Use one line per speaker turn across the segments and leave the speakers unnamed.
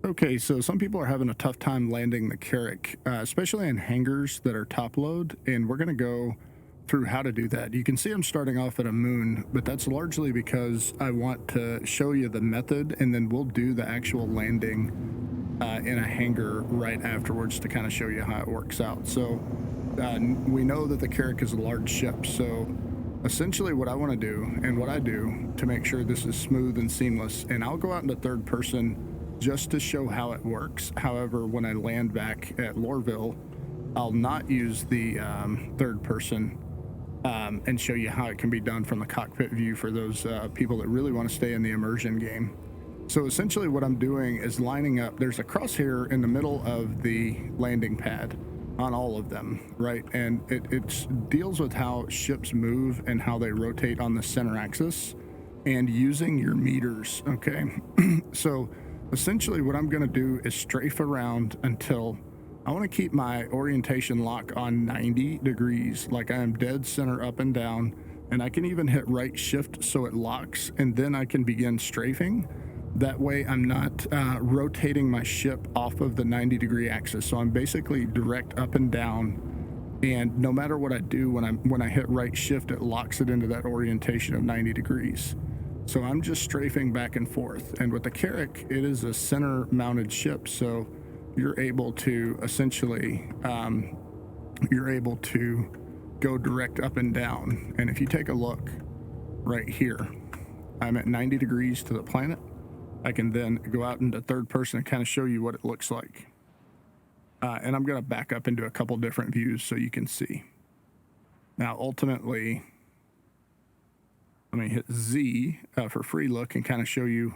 Okay, so some people are having a tough time landing the Carrack, especially in hangars that are top load, and we're going to go through how to do that. You can see I'm starting off at a moon, but that's largely because I want to show you the method, and then we'll do the actual landing in a hangar right afterwards to kind of show you how it works out. So we know that the Carrack is a large ship, so essentially what I want to do and what I do to make sure this is smooth and seamless, and I'll go out into third person just to show how it works. However, when I land back at Lorville, I'll not use the third person and show you how it can be done from the cockpit view for those people that really want to stay in the immersion game. So essentially what I'm doing is lining up, there's a crosshair in the middle of the landing pad on all of them, right? And it deals with how ships move and how they rotate on the center axis and using your meters, okay? So essentially what I'm going to do is strafe around until I want to keep my orientation lock on 90 degrees, like I am dead center up and down, and I can even hit right shift so it locks, and then I can begin strafing. That way I'm not rotating my ship off of the 90-degree axis. So I'm basically direct up and down, and no matter what I do, when I hit right shift, it locks it into that orientation of 90 degrees. So I'm just strafing back and forth. And with the Carrack, it is a center mounted ship. So you're able to essentially, you're able to go direct up and down. And if you take a look right here, I'm at 90 degrees to the planet. I can then go out into third person and kind of show you what it looks like. And I'm going to back up into a couple different views so you can see. Now, ultimately, let me hit Z for free look and kind of show you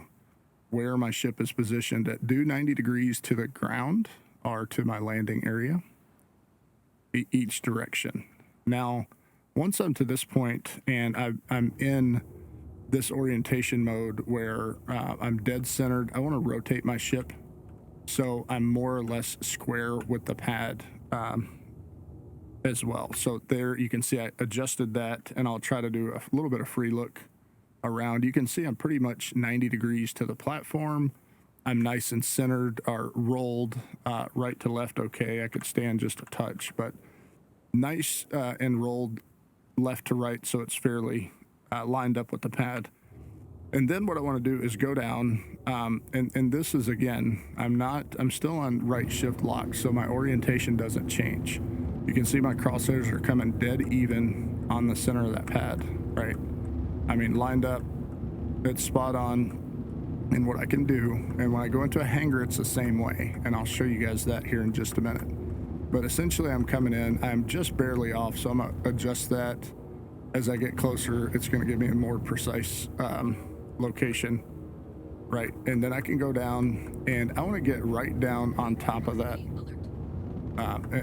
where my ship is positioned at due 90 degrees to the ground or to my landing area, each direction. Now, once I'm to this point and I'm in this orientation mode where I'm dead centered, I want to rotate my ship so I'm more or less square with the pad as well. So there you can see I adjusted that, and I'll try to do a little bit of free look around. You can see I'm pretty much 90 degrees to the platform. I'm nice and centered or rolled right to left. Okay, I could stand just a touch, but nice and rolled left to right, so it's fairly lined up with the pad. And then what I want to do is go down, and this is, again, I'm still on right shift lock, so my orientation doesn't change. You can see my crosshairs are coming dead even on the center of that pad, right? I mean, lined up, it's spot on in what I can do. And when I go into a hangar, it's the same way, and I'll show you guys that here in just a minute. But essentially I'm coming in, I'm just barely off, so I'm gonna adjust that. As I get closer, it's going to give me a more precise location, right? And then I can go down, and I want to get right down on top of that.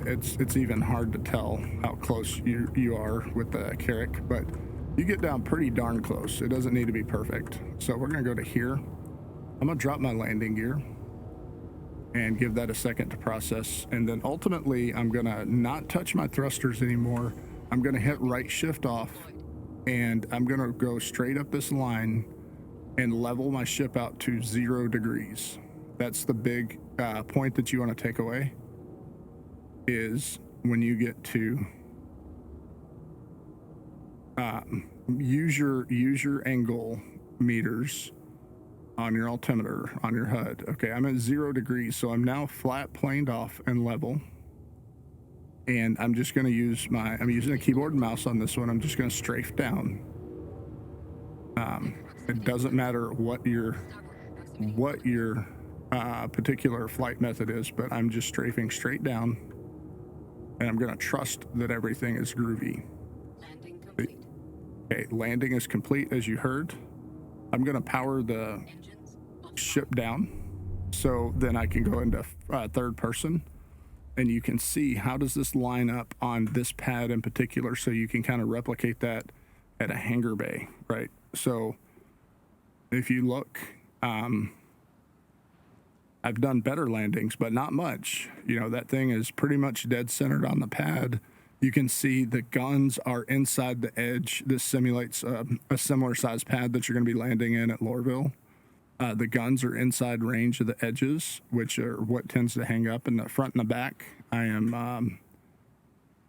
It's even hard to tell how close you are with the Carrack, but you get down pretty darn close. It doesn't need to be perfect. So we're going to go to here. I'm going to drop my landing gear and give that a second to process. And then ultimately, I'm going to not touch my thrusters anymore. I'm going to hit right shift off, and I'm going to go straight up this line and level my ship out to 0 degrees. That's the big point that you want to take away, is when you get to use your angle meters on your altimeter on your HUD. Okay, I'm at 0 degrees, so I'm now flat planed off and level. And I'm just going to use I'm using a keyboard and mouse on this one. I'm just going to strafe down. It doesn't matter what your particular flight method is, but I'm just strafing straight down, and I'm going to trust that everything is groovy.
Landing complete.
Okay, landing is complete, as you heard. I'm going to power the ship down, so then I can go into third person. And you can see how does this line up on this pad in particular, so you can kind of replicate that at a hangar bay, right? So if you look, I've done better landings, but not much. You know, that thing is pretty much dead centered on the pad. You can see the guns are inside the edge. This simulates a similar size pad that you're going to be landing in at Lorville. The guns are inside range of the edges, which are what tends to hang up in the front and the back. I am,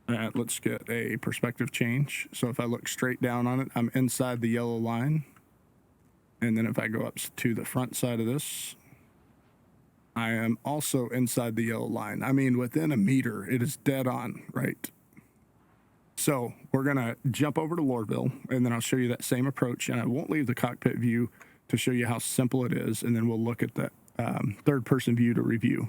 let's get a perspective change. So if I look straight down on it, I'm inside the yellow line. And then if I go up to the front side of this, I am also inside the yellow line. I mean, within a meter, it is dead on, right? So we're going to jump over to Lorville, and then I'll show you that same approach. And I won't leave the cockpit view to show you how simple it is, and then we'll look at the third-person view to review.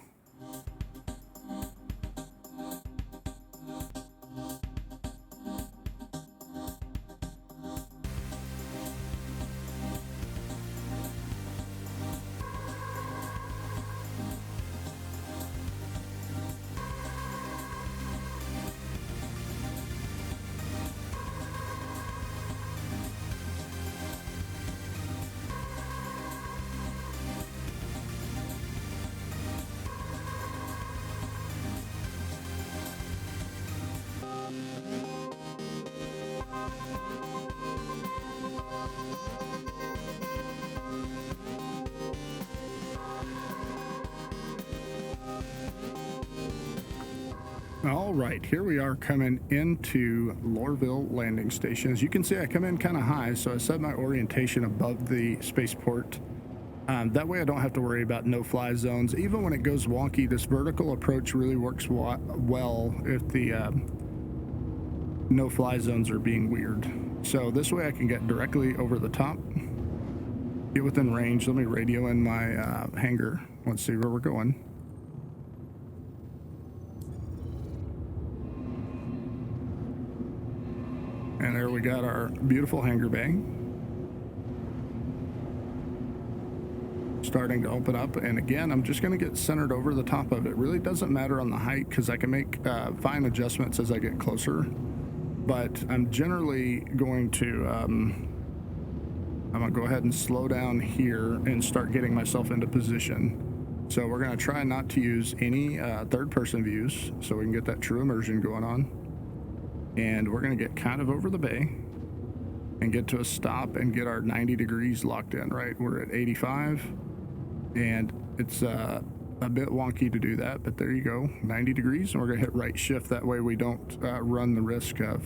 All right, here we are coming into Lorville landing station. As you can see, I come in kind of high, so I set my orientation above the spaceport. That way I don't have to worry about no-fly zones. Even when it goes wonky, this vertical approach really works well if the no-fly zones are being weird. So this way I can get directly over the top, get within range. Let me radio in my hangar. Let's see where we're going. And there we got our beautiful hangar bay. Starting to open up, and again, I'm just going to get centered over the top of it. Really doesn't matter on the height because I can make fine adjustments as I get closer. But I'm generally going to, I'm going to go ahead and slow down here and start getting myself into position. So we're going to try not to use any third-person views so we can get that true immersion going on. And we're going to get kind of over the bay and get to a stop and get our 90 degrees locked in, right? We're at 85, and it's a bit wonky to do that, but there you go, 90 degrees, and we're going to hit right shift. That way we don't run the risk of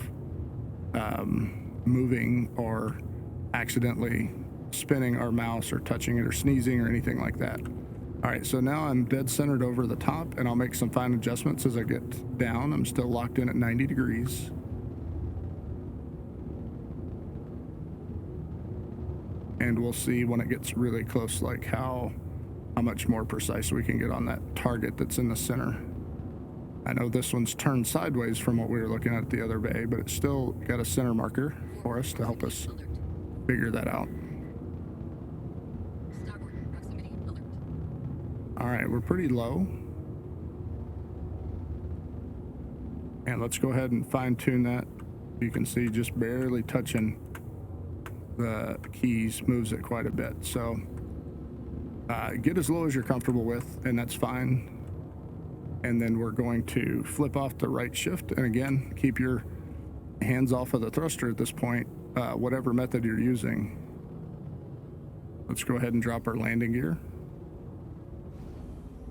moving or accidentally spinning our mouse or touching it or sneezing or anything like that. All right, so now I'm dead centered over the top, and I'll make some fine adjustments as I get down. I'm still locked in at 90 degrees. And we'll see when it gets really close, like how much more precise we can get on that target that's in the center. I know this one's turned sideways from what we were looking at the other bay, but it's still got a center marker for us to help us figure that out. All right, we're pretty low. And let's go ahead and fine tune that. You can see just barely touching the keys moves it quite a bit. So get as low as you're comfortable with, and that's fine. And then we're going to flip off the right shift. And again, keep your hands off of the thruster at this point, whatever method you're using. Let's go ahead and drop our landing gear.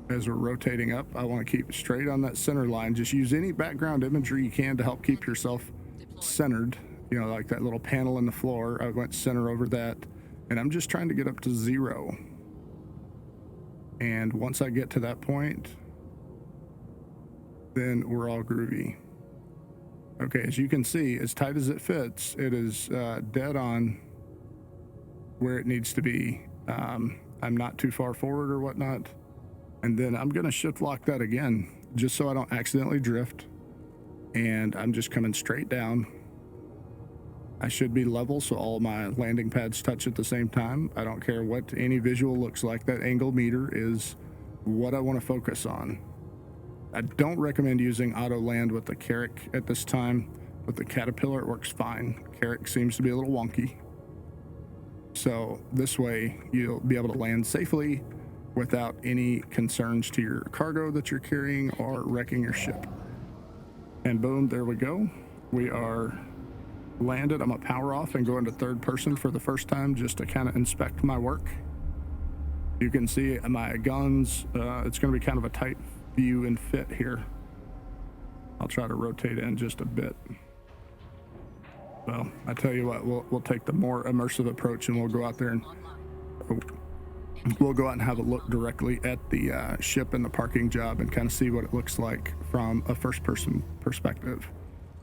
As we're rotating up, I want to keep straight on that center line. Just use any background imagery you can to help keep yourself centered. You know, like that little panel in the floor. I went center over that, and I'm just trying to get up to 0. And once I get to that point, then we're all groovy. Okay, as you can see, as tight as it fits, it is dead on where it needs to be. I'm not too far forward or whatnot. And then I'm going to shift lock that again, just so I don't accidentally drift. And I'm just coming straight down. I should be level, so all my landing pads touch at the same time. I don't care what any visual looks like. That angle meter is what I want to focus on. I don't recommend using auto land with the Carrack at this time. With the Caterpillar, it works fine. Carrack seems to be a little wonky. So this way, you'll be able to land safely without any concerns to your cargo that you're carrying or wrecking your ship. And boom, there we go. We are landed. I'm gonna power off and go into third person for the first time just to kind of inspect my work. You can see my guns. It's going to be kind of a tight view and fit here. I'll try to rotate in just a bit. Well, I tell you what, we'll take the more immersive approach, and we'll go out there and we'll go out and have a look directly at the ship and the parking job and kind of see what it looks like from a first-person perspective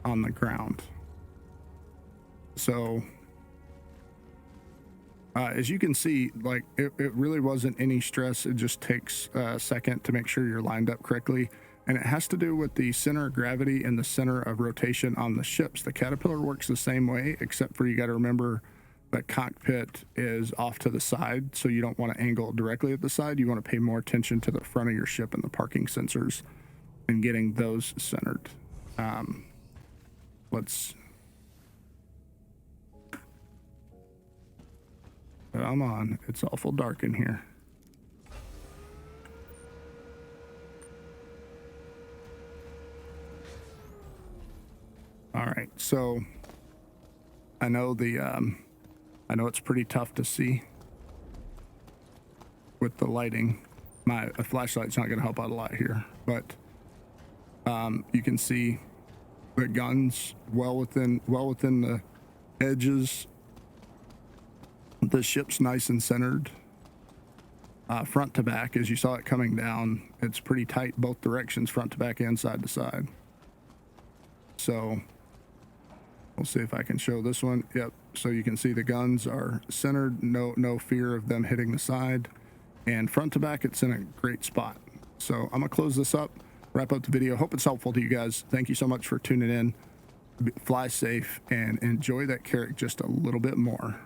on the ground. So as you can see, like it really wasn't any stress. It just takes a second to make sure you're lined up correctly. And it has to do with the center of gravity and the center of rotation on the ships. The Caterpillar works the same way, except for you got to remember the cockpit is off to the side, so you don't want to angle directly at the side. You want to pay more attention to the front of your ship and the parking sensors and getting those centered. Come on, it's awful dark in here. All right, so I know I know it's pretty tough to see with the lighting. My flashlight's not going to help out a lot here, but you can see the guns well within the edges. The ship's nice and centered, front to back. As you saw it coming down, it's pretty tight both directions, front to back and side to side. So we'll see if I can show this one. Yep. So you can see the guns are centered, no fear of them hitting the side, and front to back, it's in a great spot. So I'm gonna close this up, wrap up the video. Hope it's helpful to you guys. Thank you so much for tuning in. Fly safe and enjoy that Carrack just a little bit more.